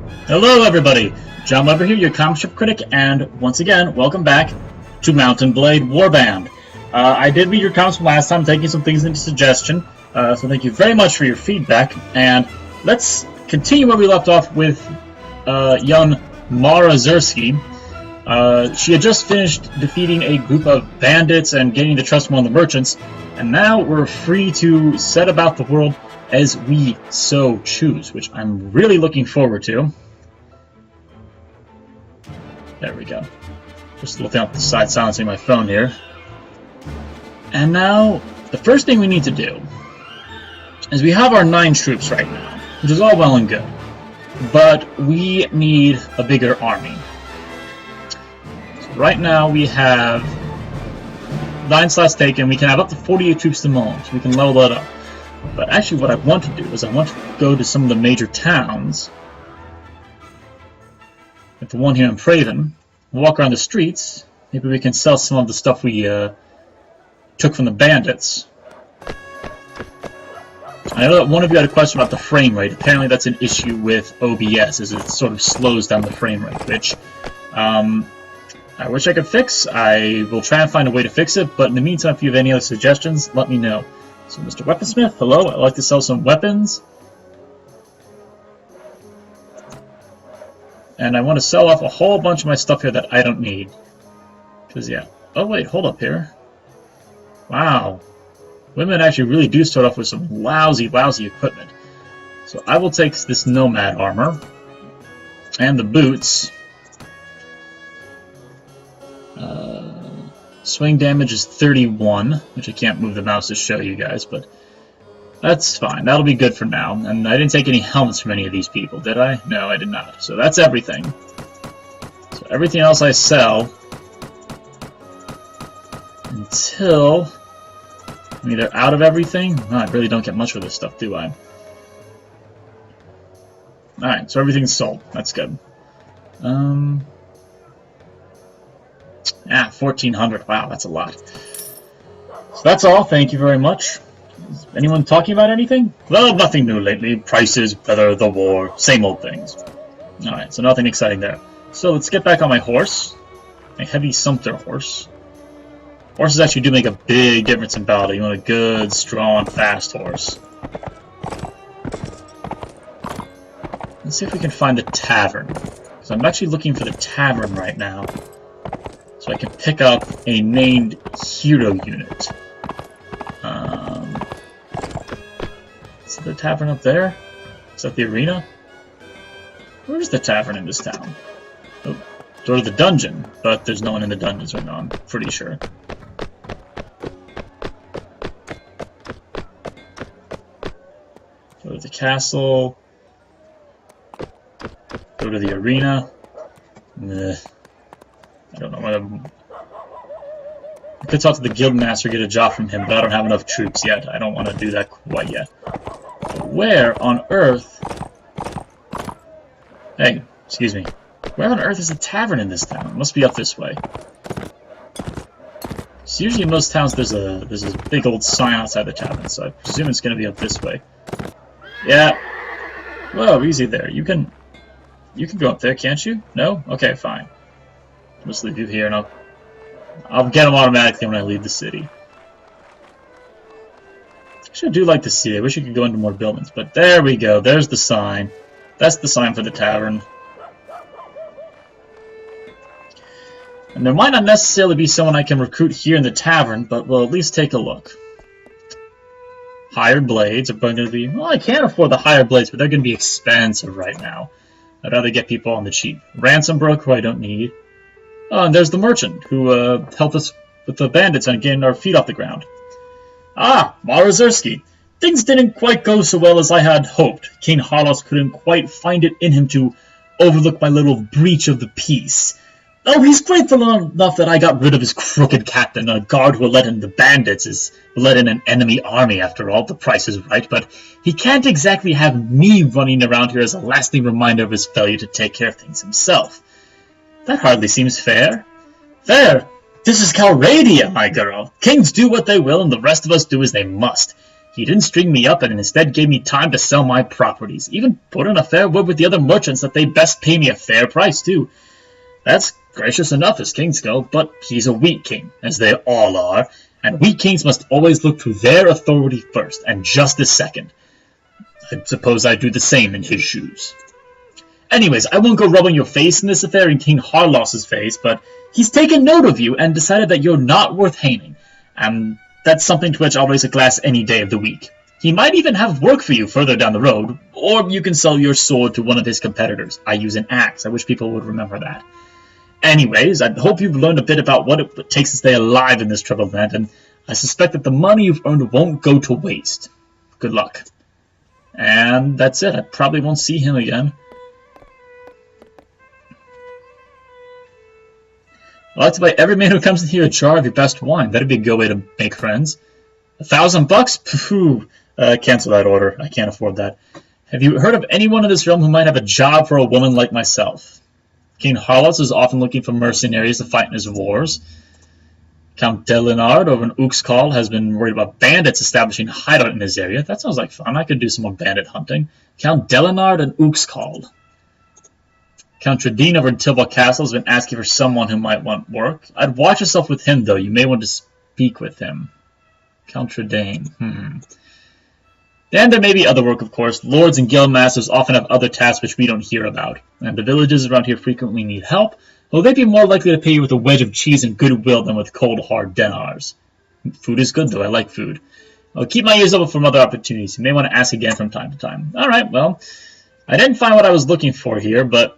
Hello everybody, John Weber here, your comic strip critic, and once again, welcome back to Mountain Blade Warband. I did read your comments from last time, taking some things into suggestion, so thank you very much for your feedback, and let's continue where we left off with young Mara Zirski. She had just finished defeating a group of bandits and gaining the trust of one of the merchants, and now we're free to set about the world as we so choose, which I'm really looking forward to. There we go. Just looking up the side, silencing my phone here. And now, the first thing we need to do is we have our 9 troops right now, which is all well and good. But we need a bigger army. So right now we have 9 slots taken. We can have up to 48 troops to mold, so we can level that up. But actually what I want to do is I want to go to some of the major towns. Like the one here in Praven, walk around the streets. Maybe we can sell some of the stuff we took from the bandits. I know that one of you had a question about the frame rate. Apparently that's an issue with OBS, as it sort of slows down the frame rate, which I wish I could fix. I will try and find a way to fix it, but in the meantime, if you have any other suggestions, let me know. So Mr. Weaponsmith, hello, I'd like to sell some weapons. And I want to sell off a whole bunch of my stuff here that I don't need. Because, yeah. Oh, wait, hold up here. Wow. Women actually really do start off with some lousy, lousy equipment. So I will take this nomad armor. And the boots. Swing damage is 31, which I can't move the mouse to show you guys, but that's fine. That'll be good for now. And I didn't take any helmets from any of these people, did I? No, I did not. So that's everything. So everything else I sell until I'm either out of everything. Oh, I really don't get much for this stuff, do I? Alright, so everything's sold. That's good. Yeah, 1,400. Wow, that's a lot. So that's all. Thank you very much. Is anyone talking about anything? Well, nothing new lately. Prices, weather, the war, same old things. Alright, so nothing exciting there. So let's get back on my horse. My heavy sumpter horse. Horses actually do make a big difference in battle. You want a good, strong, fast horse. Let's see if we can find the tavern. Because I'm actually looking for the tavern right now. So I can pick up a named hero unit. Is the tavern up there? Is that the arena? Where's the tavern in this town? Oh, door to the dungeon, but there's no one in the dungeons right now, I'm pretty sure. Go to the castle. Go to the arena. I don't know whether I could talk to the guildmaster, get a job from him, but I don't have enough troops yet. I don't want to do that quite yet. But where on earth? Hey, excuse me. Where on earth is a tavern in this town? It must be up this way. So usually in most towns there's this big old sign outside the tavern, so I presume it's going to be up this way. Yeah. Whoa, easy there. You can go up there, can't you? No? Okay, fine. I'll just leave you here, and I'll get them automatically when I leave the city. Actually, I do like the city. I wish you could go into more buildings, but there we go. There's the sign. That's the sign for the tavern. And there might not necessarily be someone I can recruit here in the tavern, but we'll at least take a look. Hired blades are going to be... Well, I can't afford the hired blades, but they're going to be expensive right now. I'd rather get people on the cheap. Ransom broker, who I don't need. Oh, and there's the merchant, who helped us with the bandits and getting our feet off the ground. Ah, Mara Zirski. Things didn't quite go so well as I had hoped. King Harlos couldn't quite find it in him to overlook my little breach of the peace. Oh, he's grateful enough that I got rid of his crooked captain. A guard who let in the bandits will let in an enemy army, after all. The price is right, but he can't exactly have me running around here as a lasting reminder of his failure to take care of things himself. That hardly seems fair. Fair? This is Calradia, my girl. Kings do what they will, and the rest of us do as they must. He didn't string me up and instead gave me time to sell my properties. Even put in a fair word with the other merchants that they best pay me a fair price, too. That's gracious enough as kings go, but he's a weak king, as they all are, and weak kings must always look to their authority first, and justice second. I suppose I'd do the same in his shoes. Anyways, I won't go rubbing your face in this affair in King Harlos's face, but he's taken note of you and decided that you're not worth hanging, and that's something to which I'll raise a glass any day of the week. He might even have work for you further down the road, or you can sell your sword to one of his competitors. I use an axe. I wish people would remember that. Anyways, I hope you've learned a bit about what it takes to stay alive in this troubled land, and I suspect that the money you've earned won't go to waste. Good luck. And that's it. I probably won't see him again. I'd like to buy every man who comes in here a jar of your best wine. That'd be a good way to make friends. $1,000? Pooh. Cancel that order. I can't afford that. Have you heard of anyone in this realm who might have a job for a woman like myself? King Harlos is often looking for mercenaries to fight in his wars. Count Delinard over in Uxkhal has been worried about bandits establishing a hideout in his area. That sounds like fun. I could do some more bandit hunting. Count Delinard and Uxkhal. Count Tradine over in Tilbal Castle has been asking for someone who might want work. I'd watch yourself with him, though. You may want to speak with him. Count Tradine. And there may be other work, of course. Lords and guild masters often have other tasks which we don't hear about. And the villages around here frequently need help, though they'd be more likely to pay you with a wedge of cheese and goodwill than with cold, hard denars. Food is good, though. I like food. I'll keep my ears open for other opportunities. You may want to ask again from time to time. Alright, well, I didn't find what I was looking for here, but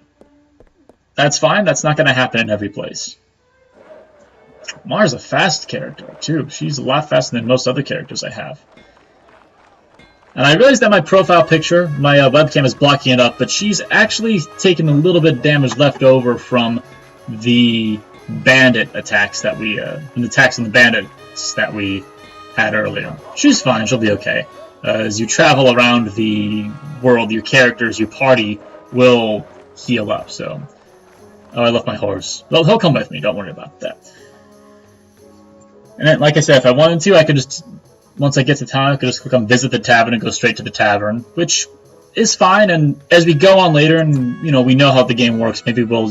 that's fine. That's not going to happen in every place. Mara's a fast character, too. She's a lot faster than most other characters I have. And I realized that my profile picture, my webcam is blocking it up, but she's actually taken a little bit of damage left over from the bandit attacks that we, the attacks on the bandits that we had earlier. She's fine. She'll be okay. As you travel around the world, your characters, your party will heal up, so... Oh, I left my horse. Well, he'll come with me. Don't worry about that. And then, like I said, if I wanted to, I could just... Once I get to town, I could just click on Visit the Tavern and go straight to the tavern, which is fine, and as we go on later and, you know, we know how the game works, maybe we'll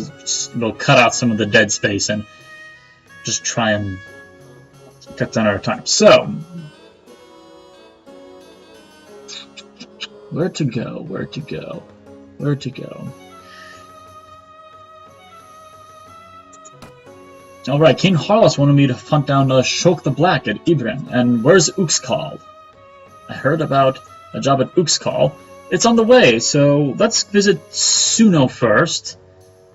cut out some of the dead space and just try and cut down our time. So, where to go, where to go, where to go? Alright, King Harlos wanted me to hunt down Shok the Black at Ibren. And where's Uxkhal? I heard about a job at Uxkhal. It's on the way, so let's visit Suno first.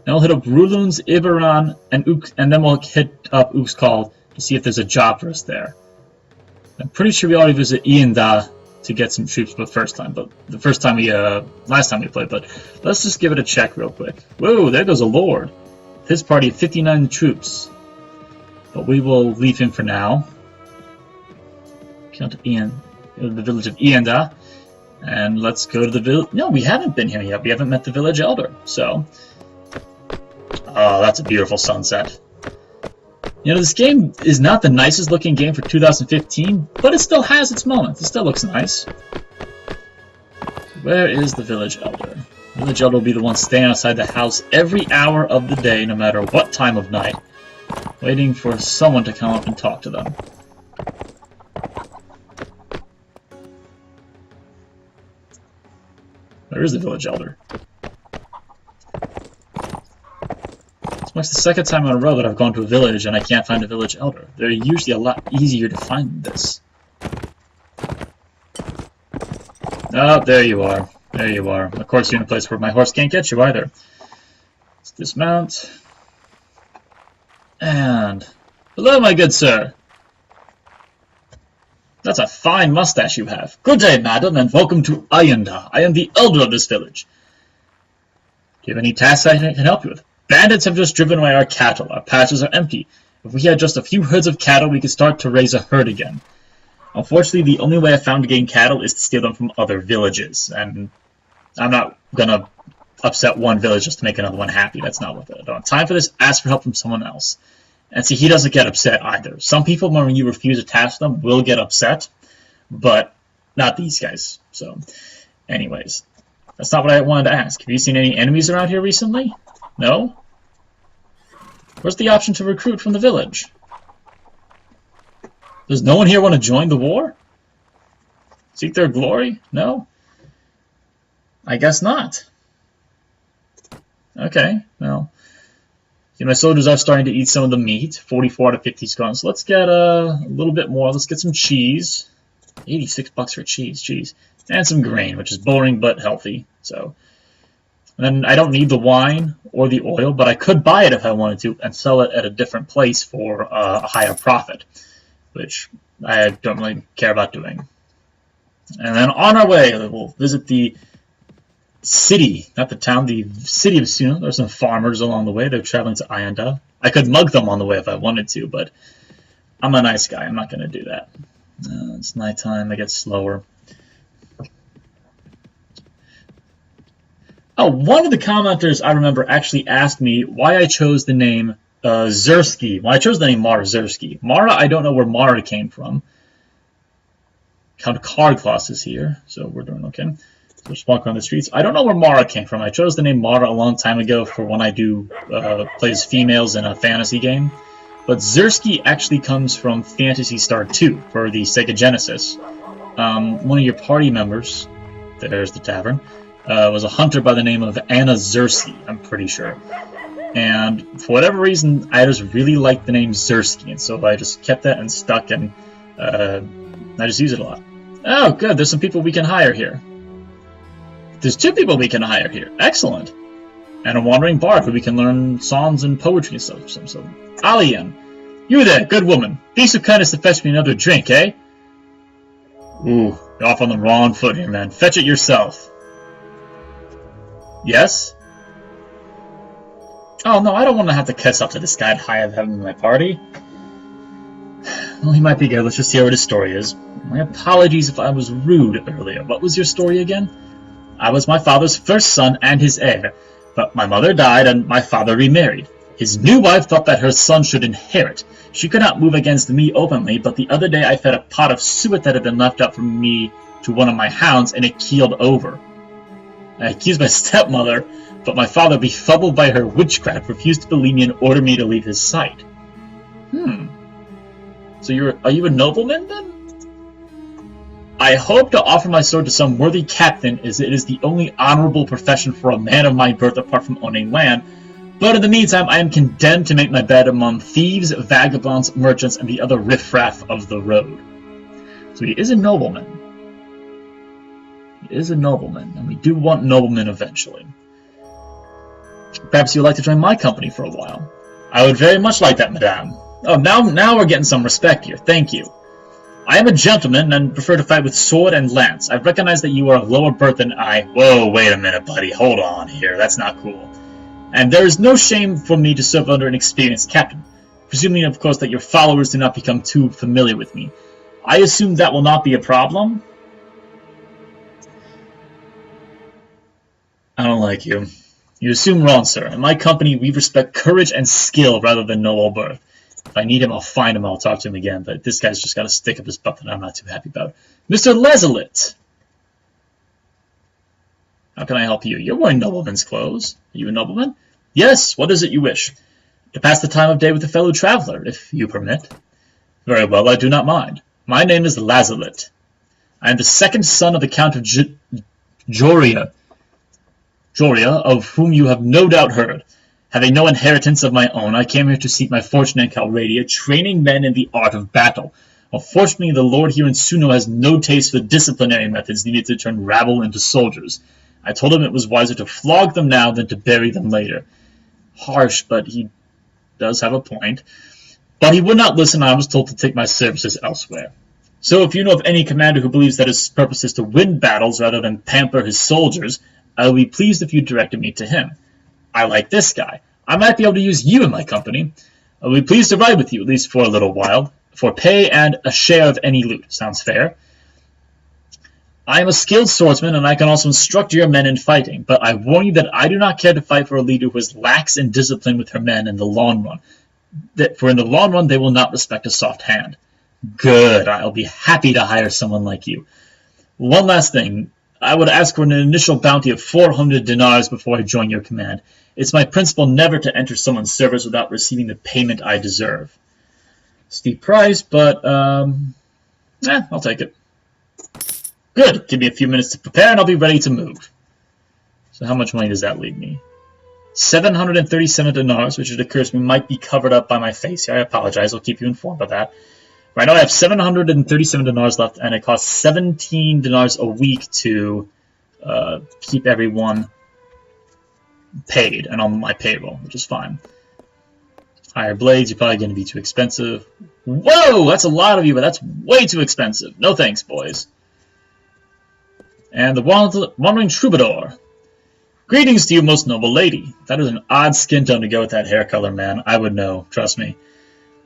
Then we'll hit up Rulun's, Iberan, and then we'll hit up Uxkhal to see if there's a job for us there. I'm pretty sure we already visited Ienda to get some troops last time we played, but let's just give it a check real quick. Whoa, there goes a lord. His party of 59 troops. But we will leave him for now. Count the village of Ienda. And let's go to the village. No, we haven't been here yet. We haven't met the village elder. So. Oh, that's a beautiful sunset. You know, this game is not the nicest looking game for 2015, but it still has its moments. It still looks nice. Where is the village elder? The village elder will be the one staying outside the house every hour of the day, no matter what time of night, waiting for someone to come up and talk to them. Where is the village elder? This marks the second time in a row that I've gone to a village and I can't find a village elder. They're usually a lot easier to find than this. Oh, there you are. There you are. Of course, you're in a place where my horse can't get you either. Let's dismount. And... Hello, my good sir. That's a fine mustache you have. Good day, madam, and welcome to Ienda. I am the elder of this village. Do you have any tasks I can help you with? Bandits have just driven away our cattle. Our pastures are empty. If we had just a few herds of cattle, we could start to raise a herd again. Unfortunately, the only way I found to gain cattle is to steal them from other villages, and I'm not gonna upset one village just to make another one happy. That's not worth it. I don't have time for this. Ask for help from someone else. And see, he doesn't get upset either. Some people, when you refuse a task to them, will get upset, but Not these guys. So, anyways, that's not what I wanted to ask. Have you seen any enemies around here recently? No? Where's the option to recruit from the village? Does no one here want to join the war? Seek their glory? No? I guess not. Okay, well. See, my soldiers are starting to eat some of the meat. 44 out of 50 scones. So let's get a little bit more. Let's get some cheese. 86 bucks for cheese, jeez. And some grain, which is boring but healthy. So, and then I don't need the wine or the oil, but I could buy it if I wanted to and sell it at a different place for a higher profit, which I don't really care about doing. And then on our way, we'll visit the city, not the town, the city of Suna. There's some farmers along the way. They're traveling to Ayanda. I could mug them on the way if I wanted to, but I'm a nice guy. I'm not going to do that. It's nighttime. I get slower. Oh, one of the commenters I remember actually asked me why I chose the name Zirski. Well, I chose the name Mara Zirski. Mara, I don't know where Mara came from. Count Cardcloss is here, so we're doing okay. So just walk around the streets. I don't know where Mara came from. I chose the name Mara a long time ago for when I do play as females in a fantasy game. But Zirski actually comes from Phantasy Star 2 for the Sega Genesis. One of your party members, there's the tavern, was a hunter by the name of Anna Zirski, I'm pretty sure. And for whatever reason, I just really liked the name Zirski, and so I just kept that and stuck, and I just use it a lot. Oh, good, there's some people we can hire here. There's 2 people we can hire here. Excellent. And a wandering bard who we can learn songs and poetry and stuff. So, Alian, you there, good woman. Be so kind as to fetch me another drink, eh? Ooh, you're off on the wrong foot here, man. Fetch it yourself. Yes? Oh, no, I don't want to have to catch up to this guy I'd hire him in my party. Well, he might be good. Let's just hear what his story is. My apologies if I was rude earlier. What was your story again? I was my father's first son and his heir, but my mother died and my father remarried. His new wife thought that her son should inherit. She could not move against me openly, but the other day I fed a pot of suet that had been left up from me to one of my hounds, and it keeled over. I accused my stepmother, but my father, befuddled by her witchcraft, refused to believe me and ordered me to leave his sight. So are you a nobleman, then? I hope to offer my sword to some worthy captain, as it is the only honorable profession for a man of my birth apart from owning land, but in the meantime I am condemned to make my bed among thieves, vagabonds, merchants, and the other riffraff of the road. So he is a nobleman. He is a nobleman, and we do want noblemen eventually. Perhaps you would like to join my company for a while. I would very much like that, madame. Oh, now we're getting some respect here. Thank you. I am a gentleman and prefer to fight with sword and lance. I recognize that you are of lower birth than I... Whoa, wait a minute, buddy. Hold on here. That's not cool. And there is no shame for me to serve under an experienced captain, presuming, of course, that your followers do not become too familiar with me. I assume that will not be a problem? I don't like you. You assume wrong, sir. In my company, we respect courage and skill rather than noble birth. If I need him, I'll find him, I'll talk to him again, but this guy's just got a stick up his butt that I'm not too happy about. Mr. Lezelit! How can I help you? You're wearing nobleman's clothes. Are you a nobleman? Yes, what is it you wish? To pass the time of day with a fellow traveler, if you permit. Very well, I do not mind. My name is Lazalit. I am the second son of the Count of Joria, of whom you have no doubt heard. Having no inheritance of my own, I came here to seek my fortune in Calradia, training men in the art of battle. Unfortunately, the lord here in Suno has no taste for disciplinary methods needed to turn rabble into soldiers. I told him it was wiser to flog them now than to bury them later. Harsh, but he does have a point. But he would not listen, and I was told to take my services elsewhere. So if you know of any commander who believes that his purpose is to win battles rather than pamper his soldiers, I will be pleased if you directed me to him. I like this guy. I might be able to use you in my company. I will be pleased to ride with you, at least for a little while, for pay and a share of any loot. Sounds fair. I am a skilled swordsman, and I can also instruct your men in fighting, but I warn you that I do not care to fight for a leader who is lax in discipline with her men in the long run. For in the long run, they will not respect a soft hand. Good. I'll be happy to hire someone like you. One last thing. I would ask for an initial bounty of 400 dinars before I join your command. It's my principle never to enter someone's service without receiving the payment I deserve. Steep price, but, I'll take it. Good. Give me a few minutes to prepare and I'll be ready to move. So how much money does that leave me? 737 dinars, which it occurs to me might be covered up by my face here. I apologize. I'll keep you informed of that. Right now I have 737 dinars left, and it costs 17 dinars a week to keep everyone paid and on my payroll, which is fine. Higher blades, you're probably going to be too expensive. Whoa! That's a lot of you, but that's way too expensive. No thanks, boys. And the Wandering Troubadour. Greetings to you, most noble lady. That is an odd skin tone to go with that hair color, man. I would know, trust me.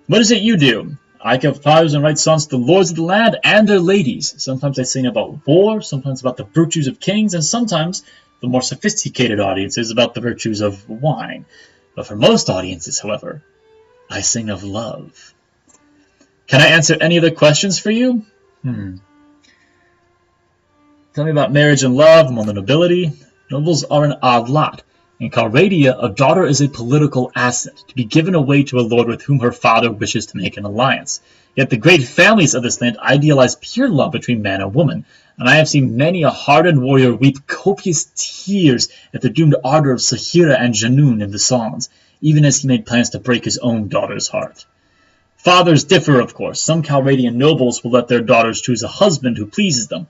What is it you do? I compose and write songs to the lords of the land and their ladies. Sometimes I sing about war, sometimes about the virtues of kings, and sometimes the more sophisticated audiences about the virtues of wine. But for most audiences, however, I sing of love. Can I answer any other questions for you? Tell me about marriage and love among the nobility. Nobles are an odd lot. In Calradia, a daughter is a political asset, to be given away to a lord with whom her father wishes to make an alliance. Yet the great families of this land idealize pure love between man and woman, and I have seen many a hardened warrior weep copious tears at the doomed ardor of Sahira and Janun in the songs, even as he made plans to break his own daughter's heart. Fathers differ, of course. Some Calradian nobles will let their daughters choose a husband who pleases them.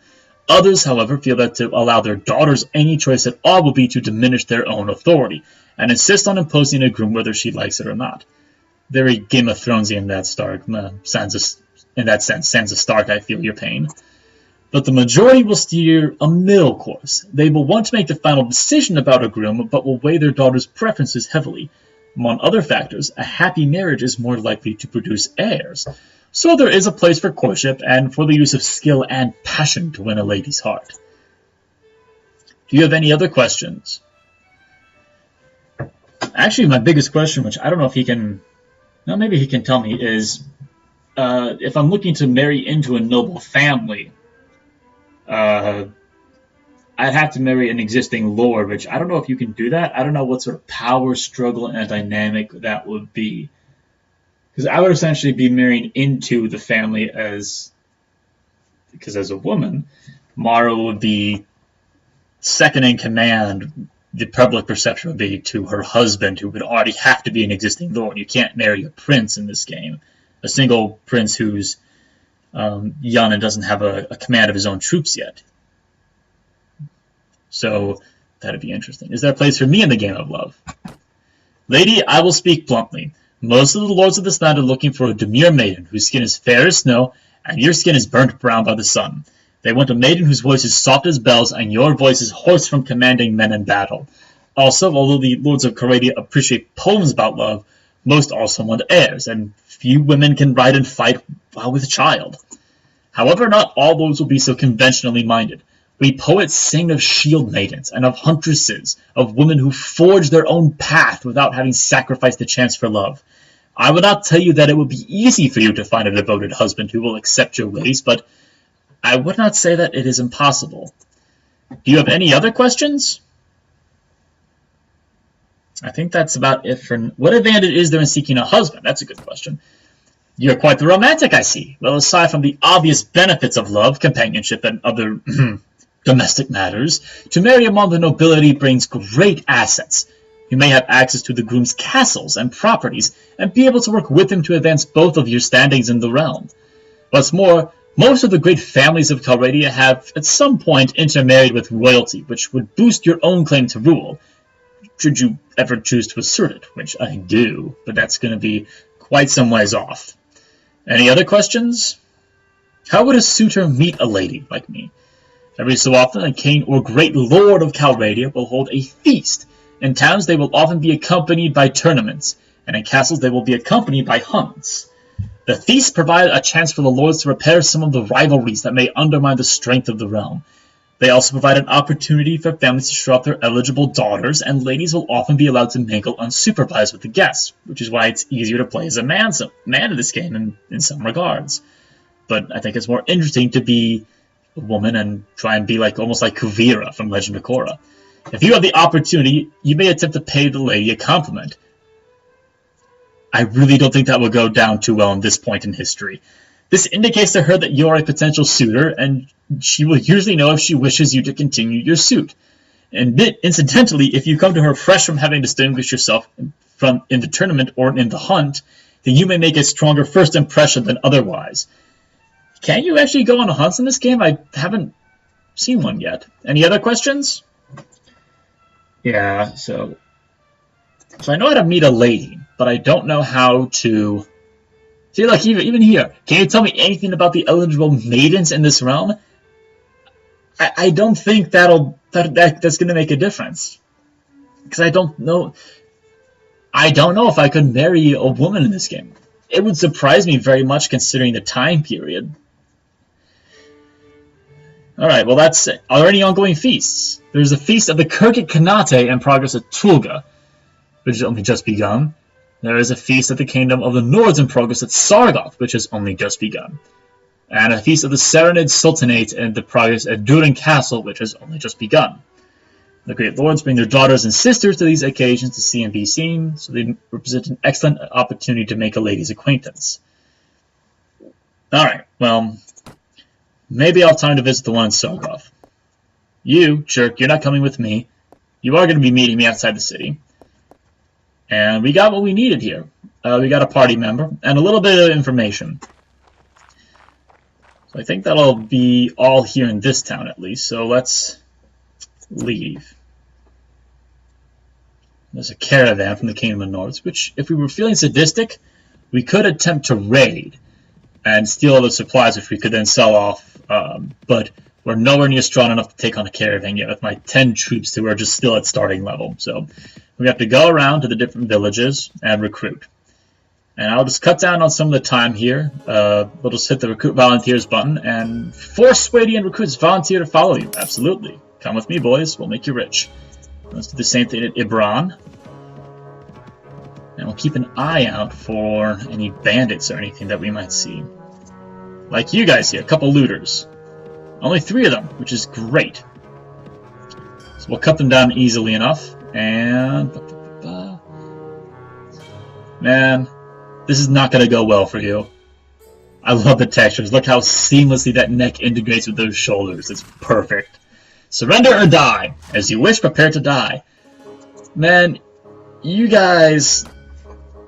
Others, however, feel that to allow their daughters any choice at all will be to diminish their own authority, and insist on imposing a groom whether she likes it or not. Very Game of Thronesian in that sense, Sansa Stark, I feel your pain. But the majority will steer a middle course. They will want to make the final decision about a groom, but will weigh their daughter's preferences heavily. Among other factors, a happy marriage is more likely to produce heirs. So there is a place for courtship and for the use of skill and passion to win a lady's heart. Do you have any other questions? Actually, my biggest question, which I don't know if he can... Well, maybe he can tell me, is if I'm looking to marry into a noble family, I'd have to marry an existing lord, which I don't know if you can do that. I don't know what sort of power struggle and dynamic that would be. Because I would essentially be marrying into the family because as a woman, Mara would be second in command. The public perception would be to her husband, who would already have to be an existing lord. You can't marry a prince in this game. A single prince who's young and doesn't have a command of his own troops yet. So that'd be interesting. Is there a place for me in the game of love? Lady, I will speak bluntly. Most of the lords of this land are looking for a demure maiden whose skin is fair as snow, and your skin is burnt brown by the sun. They want a maiden whose voice is soft as bells, and your voice is hoarse from commanding men in battle. Also, although the lords of Calradia appreciate poems about love, most also want heirs, and few women can ride and fight while with child. However, not all lords will be so conventionally minded. We poets sing of shield maidens, and of huntresses, of women who forge their own path without having sacrificed the chance for love. I would not tell you that it would be easy for you to find a devoted husband who will accept your ways, but I would not say that it is impossible. Do you have any other questions? I think that's about it for... What advantage is there in seeking a husband? That's a good question. You're quite the romantic, I see. Well, aside from the obvious benefits of love, companionship, and other domestic matters, to marry among the nobility brings great assets. You may have access to the groom's castles and properties, and be able to work with him to advance both of your standings in the realm. What's more, most of the great families of Calradia have at some point intermarried with royalty, which would boost your own claim to rule, should you ever choose to assert it, which I do, but that's going to be quite some ways off. Any other questions? How would a suitor meet a lady like me? Every so often, a king or great lord of Calradia will hold a feast. In towns, they will often be accompanied by tournaments, and in castles, they will be accompanied by hunts. The feasts provide a chance for the lords to repair some of the rivalries that may undermine the strength of the realm. They also provide an opportunity for families to show off their eligible daughters, and ladies will often be allowed to mingle unsupervised with the guests, which is why it's easier to play as a man in this game in some regards. But I think it's more interesting to be a woman and try and be like almost like Kuvira from Legend of Korra. If you have the opportunity, you may attempt to pay the lady a compliment. I really don't think that will go down too well in this point in history. This indicates to her that you are a potential suitor, and she will usually know if she wishes you to continue your suit. And incidentally, if you come to her fresh from having distinguished yourself in the tournament or in the hunt, then you may make a stronger first impression than otherwise. Can you actually go on hunts in this game? I haven't seen one yet. Any other questions? Yeah, so I know how to meet a lady, but I don't know how to... See, like, even here, can you tell me anything about the eligible maidens in this realm? I don't think that's going to make a difference. Because I don't know if I could marry a woman in this game. It would surprise me very much considering the time period. Alright, well that's it. Are there any ongoing feasts? There's a feast of the Kirkit Kanate in progress at Tulga, which has only just begun. There is a feast of the Kingdom of the Nords in progress at Sargoth, which has only just begun. And a feast of the Serenid Sultanate in the progress at Durin Castle, which has only just begun. The great lords bring their daughters and sisters to these occasions to see and be seen, so they represent an excellent opportunity to make a lady's acquaintance. Alright, well, maybe I'll have time to visit the one in Sargoth. You, jerk, you're not coming with me. You are going to be meeting me outside the city. And we got what we needed here. We got a party member, and a little bit of information. So I think that'll be all here in this town, at least. So let's leave. There's a caravan from the Kingdom of the North, which, if we were feeling sadistic, we could attempt to raid and steal all the supplies, which we could then sell off. But we're nowhere near strong enough to take on a caravan yet with my 10 troops who are just still at starting level. So we have to go around to the different villages and recruit. And I'll just cut down on some of the time here. We'll just hit the recruit volunteers button and force Swadian recruits volunteer to follow you. Absolutely. Come with me, boys. We'll make you rich. Let's do the same thing at Ibran. And we'll keep an eye out for any bandits or anything that we might see. Like you guys here, a couple looters. Only 3 of them, which is great. So we'll cut them down easily enough. And... Man, this is not going to go well for you. I love the textures. Look how seamlessly that neck integrates with those shoulders. It's perfect. Surrender or die. As you wish, prepare to die. Man, you guys...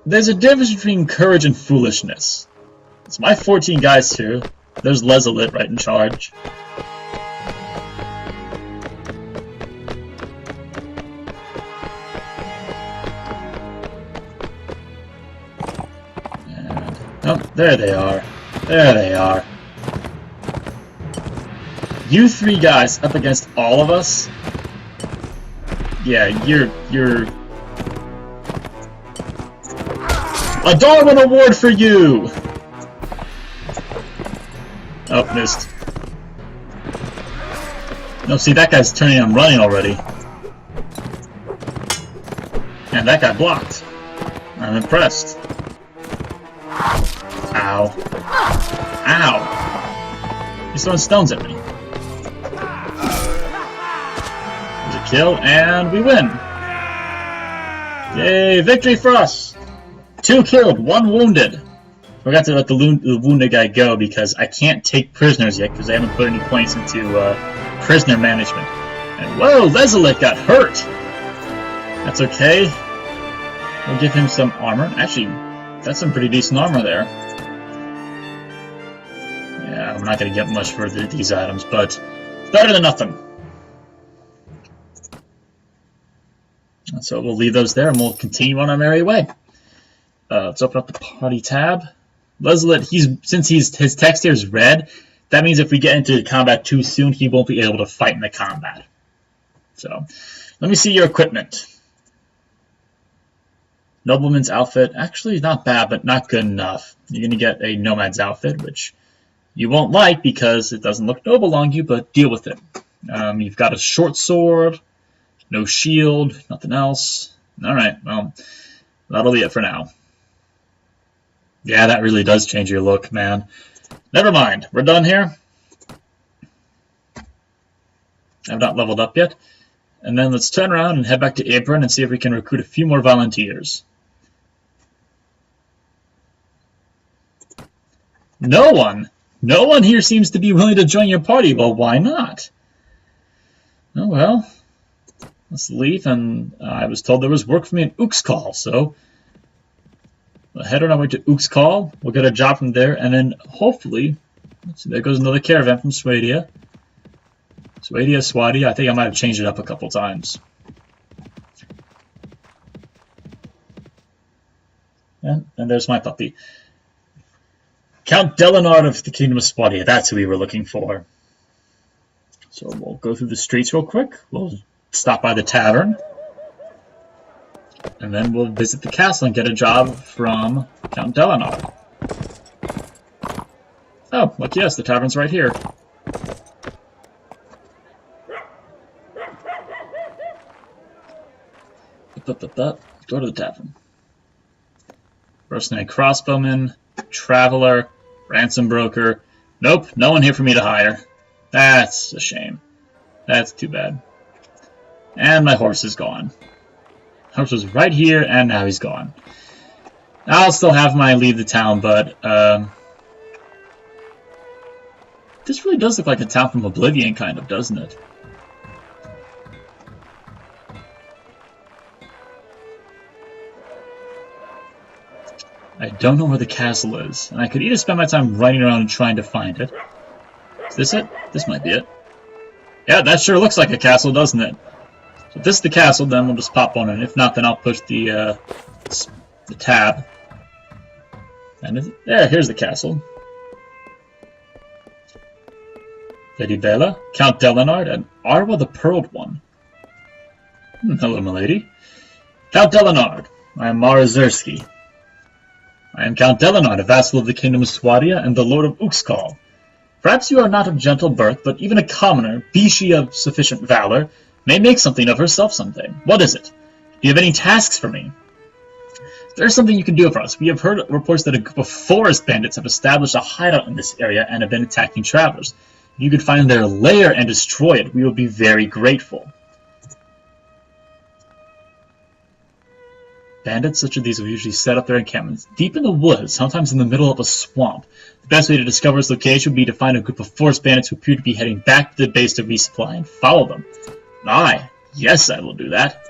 There's a difference between courage and foolishness. It's my 14 guys here. There's Lezelit right in charge. And, oh, there they are. There they are. You 3 guys up against all of us? Yeah, you're... A Darwin Award for you! Oh, missed. No, see, that guy's turning and running already. And that guy blocked. I'm impressed. Ow. Ow! He's throwing stones at me. There's a kill, and we win! Yay, victory for us! 2 killed, 1 wounded. Forgot to let the wounded guy go because I can't take prisoners yet because I haven't put any points into prisoner management. And whoa, Lezelit got hurt! That's okay. We'll give him some armor. Actually, that's some pretty decent armor there. Yeah, I'm not going to get much for these items, but it's better than nothing. And so we'll leave those there and we'll continue on our merry way. Let's open up the party tab. Lezelit, since his text here is red, that means if we get into combat too soon, he won't be able to fight in the combat. So, let me see your equipment. Nobleman's outfit, actually not bad, but not good enough. You're going to get a nomad's outfit, which you won't like because it doesn't look noble on you, but deal with it. You've got a short sword, no shield, nothing else. Alright, well, that'll be it for now. Yeah, that really does change your look, man. Never mind. We're done here. I've not leveled up yet. And then let's turn around and head back to Ibran and see if we can recruit a few more volunteers. No one! No one here seems to be willing to join your party. Well, why not? Oh well. Let's leave, and I was told there was work for me in Uxkhal, so we'll head on our way to Uxkhal. We'll get a job from there, and then hopefully, let's see, there goes another caravan from Swadia. Swadia. I think I might have changed it up a couple times. Yeah, and there's my puppy. Count Delinard of the Kingdom of Swadia. That's who we were looking for. So we'll go through the streets real quick. We'll stop by the tavern. And then we'll visit the castle and get a job from Count Delinard. Oh, look, yes, the tavern's right here. Go to the tavern. Mercenary crossbowman, traveler, ransom broker. Nope, no one here for me to hire. That's a shame. That's too bad. And my horse is gone. Horse was right here, and now he's gone. I'll still have my leave the town, but this really does look like a town from Oblivion, kind of, doesn't it? I don't know where the castle is, and I could either spend my time running around and trying to find it. Is this it? This might be it. Yeah, that sure looks like a castle, doesn't it? So if this is the castle, then we'll just pop on it. If not, then I'll push the tab. And there, here's the castle. Lady Bela, Count Delinard, and Arwa the Pearled One. Hello, milady. Count Delinard, I am Mara Zirski. I am Count Delinard, a vassal of the Kingdom of Swadia and the Lord of Uxkhal. Perhaps you are not of gentle birth, but even a commoner, be she of sufficient valor, may make something of herself someday. What is it? Do you have any tasks for me? There is something you can do for us. We have heard reports that a group of forest bandits have established a hideout in this area and have been attacking travelers. If you could find their lair and destroy it, we would be very grateful. Bandits such as these will usually set up their encampments deep in the woods, sometimes in the middle of a swamp. The best way to discover its location would be to find a group of forest bandits who appear to be heading back to the base to resupply and follow them. Aye, yes, I will do that.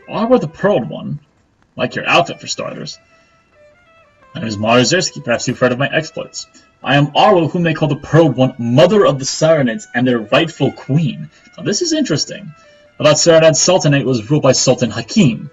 Arwa the Pearled One. Like your outfit, for starters. My name is Mara Zirski. Perhaps you've heard of my exploits. I am Arwa, whom they call the Pearled One, mother of the Saranids and their rightful queen. Now, this is interesting. About Saranad's Sultanate was ruled by Sultan Hakim.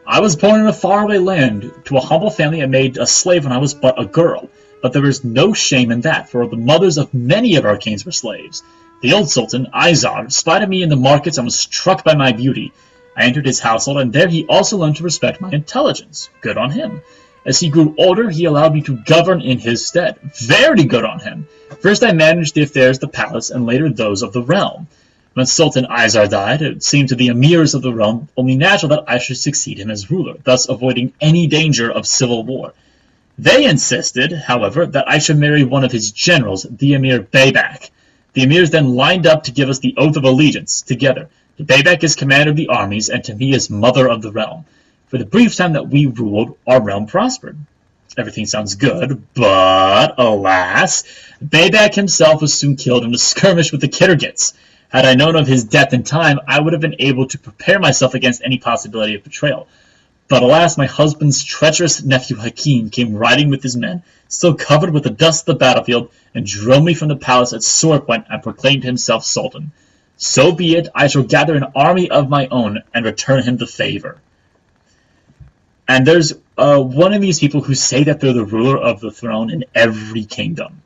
I was born in a faraway land to a humble family and made a slave when I was but a girl. But there is no shame in that, for the mothers of many of our kings were slaves. The old Sultan, Izar, spied me in the markets and was struck by my beauty. I entered his household, and there he also learned to respect my intelligence. Good on him. As he grew older, he allowed me to govern in his stead. Very good on him. First I managed the affairs of the palace, and later those of the realm. When Sultan Izar died, it seemed to the emirs of the realm only natural that I should succeed him as ruler, thus avoiding any danger of civil war. They insisted, however, that I should marry one of his generals, the Emir Baybak. The emirs then lined up to give us the oath of allegiance together. The Baybak is commander of the armies, and to me is mother of the realm. For the brief time that we ruled, our realm prospered. Everything sounds good, but, alas, Baybak himself was soon killed in a skirmish with the Kirgits. Had I known of his death in time, I would have been able to prepare myself against any possibility of betrayal. But alas, my husband's treacherous nephew Hakim came riding with his men, still covered with the dust of the battlefield, and drove me from the palace at sword point and proclaimed himself Sultan. So be it, I shall gather an army of my own and return him the favor. And there's one of these people who say that they're the ruler of the throne in every kingdom.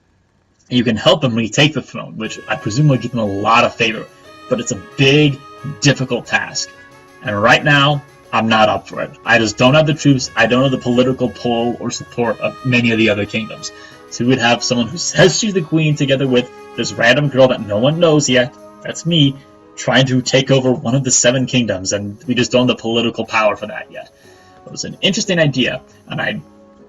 You can help them retake the throne, which I presume will give them a lot of favor. But it's a big, difficult task. And right now, I'm not up for it. I just don't have the troops. I don't have the political pull or support of many of the other kingdoms. So we would have someone who says she's the queen together with this random girl that no one knows yet. That's me, trying to take over one of the 7 kingdoms. And we just don't have the political power for that yet. It was an interesting idea. And I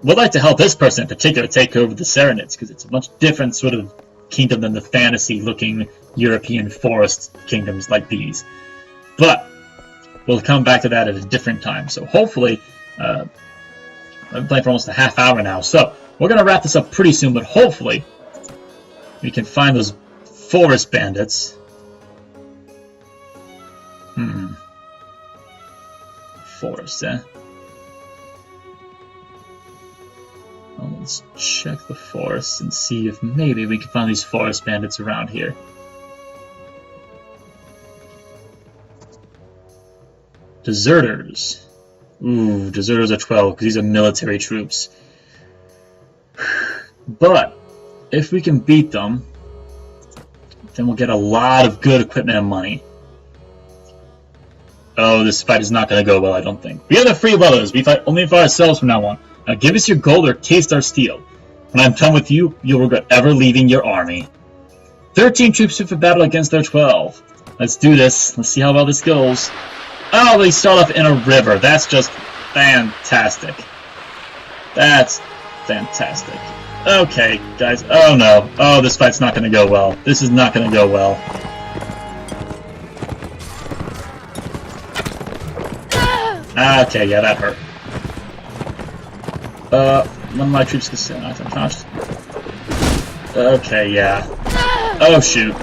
would like to help this person in particular take over the Saranids, because it's a much different sort of kingdom than the fantasy-looking European forest kingdoms like these. But we'll come back to that at a different time. So hopefully, I've been playing for almost a half hour now. So we're going to wrap this up pretty soon, but hopefully we can find those forest bandits. Forest, eh? Well, let's check the forest and see if maybe we can find these forest bandits around here. Deserters. Ooh, deserters are 12 because these are military troops. But if we can beat them, then we'll get a lot of good equipment and money. Oh, this fight is not going to go well, I don't think. We are the free brothers. We fight only for ourselves from now on. Now give us your gold or taste our steel. When I'm done with you, you'll regret ever leaving your army. 13 troops fit for battle against their 12. Let's do this. Let's see how well this goes. Oh, they start off in a river. That's just fantastic. That's fantastic. Okay, guys. Oh, no. Oh, this fight's not going to go well. This is not going to go well. Okay, yeah, that hurt. One of my troops gets unconscious. Okay, yeah. Oh shoot.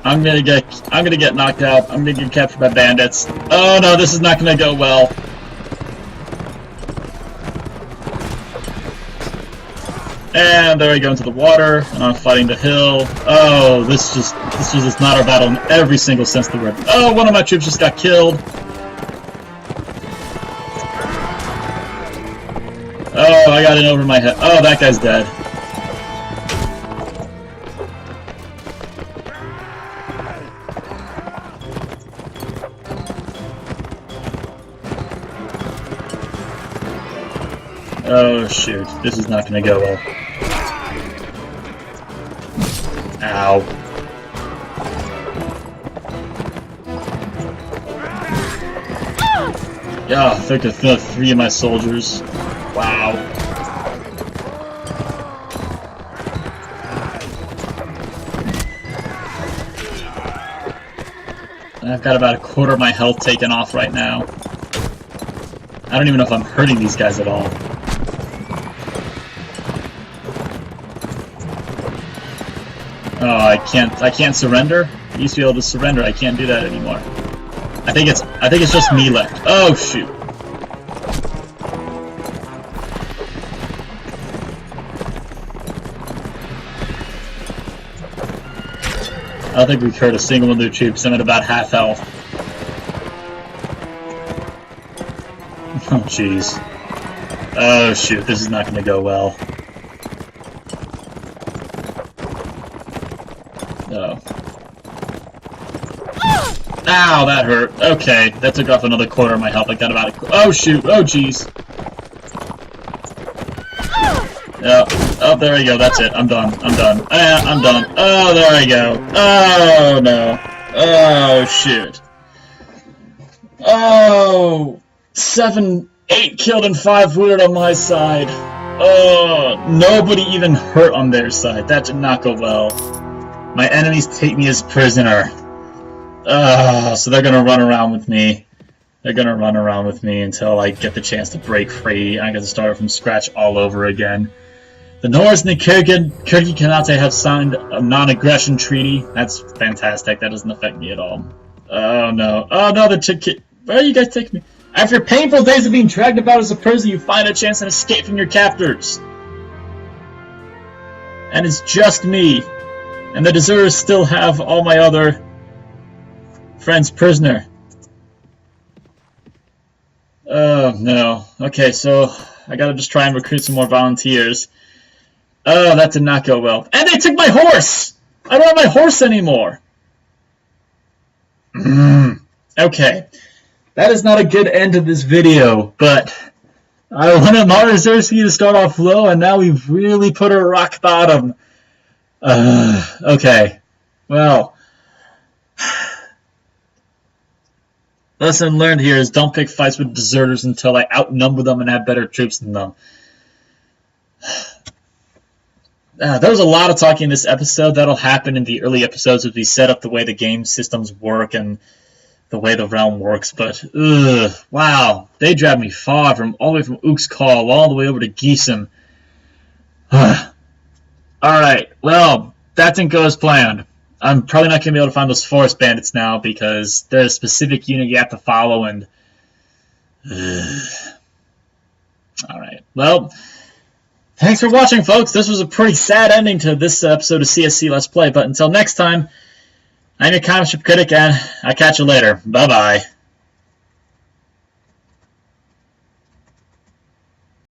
I'm gonna get knocked out. I'm gonna get captured by bandits. Oh no, this is not gonna go well. And there I go into the water, and I'm fighting the hill. Oh, this is not our battle in every single sense of the word. Oh, one of my troops just got killed. Oh, I got in over my head. Oh, that guy's dead. Oh, shoot. This is not going to go well. Ow. Yeah, I think I killed 3 of my soldiers. Wow. I've got about a quarter of my health taken off right now. I don't even know if I'm hurting these guys at all. Oh, I can't surrender? I used to be able to surrender, I can't do that anymore. I think it's just me left. Oh shoot. I don't think we've hurt a single one of their troops. I'm at about half health. Oh, jeez. Oh, shoot. This is not going to go well. Oh. Ow, that hurt. Okay, that took off another quarter of my health. I got about a... Oh, shoot. Oh, jeez. Oh, there we go. That's it. I'm done. I'm done. I'm done. Oh, there I go. Oh, no. Oh, shoot. Oh, 8 killed and 5 wounded on my side. Oh, nobody even hurt on their side. That did not go well. My enemies take me as prisoner. So they're gonna run around with me. They're gonna run around with me until I get the chance to break free. I get to start from scratch all over again. The Norse and the Kyrgyz Khanate have signed a non-aggression treaty. That's fantastic. That doesn't affect me at all. Oh no. Oh no, where are you guys taking me? After painful days of being dragged about as a prisoner, you find a chance and escape from your captors. And it's just me. And the deserters still have all my other friends prisoner. Oh no. Okay, so I gotta just try and recruit some more volunteers. Oh, that did not go well. And they took my horse! I don't have my horse anymore! Okay. That is not a good end to this video, but I wanted Mara Zirski to start off low, and now we've really put her rock bottom. Okay. Well. Lesson learned here is don't pick fights with deserters until I outnumber them and have better troops than them. there was a lot of talking in this episode. That'll happen in the early episodes as we set up the way the game systems work and the way the realm works. But, wow. They dragged me far, all the way from Ook's Call all the way over to Geesem. Alright, well, that didn't go as planned. I'm probably not going to be able to find those forest bandits now because there's a specific unit you have to follow and... Alright, well... Thanks for watching, folks. This was a pretty sad ending to this episode of CSC Let's Play, but until next time, I'm your comic strip critic, and I'll catch you later. Bye-bye.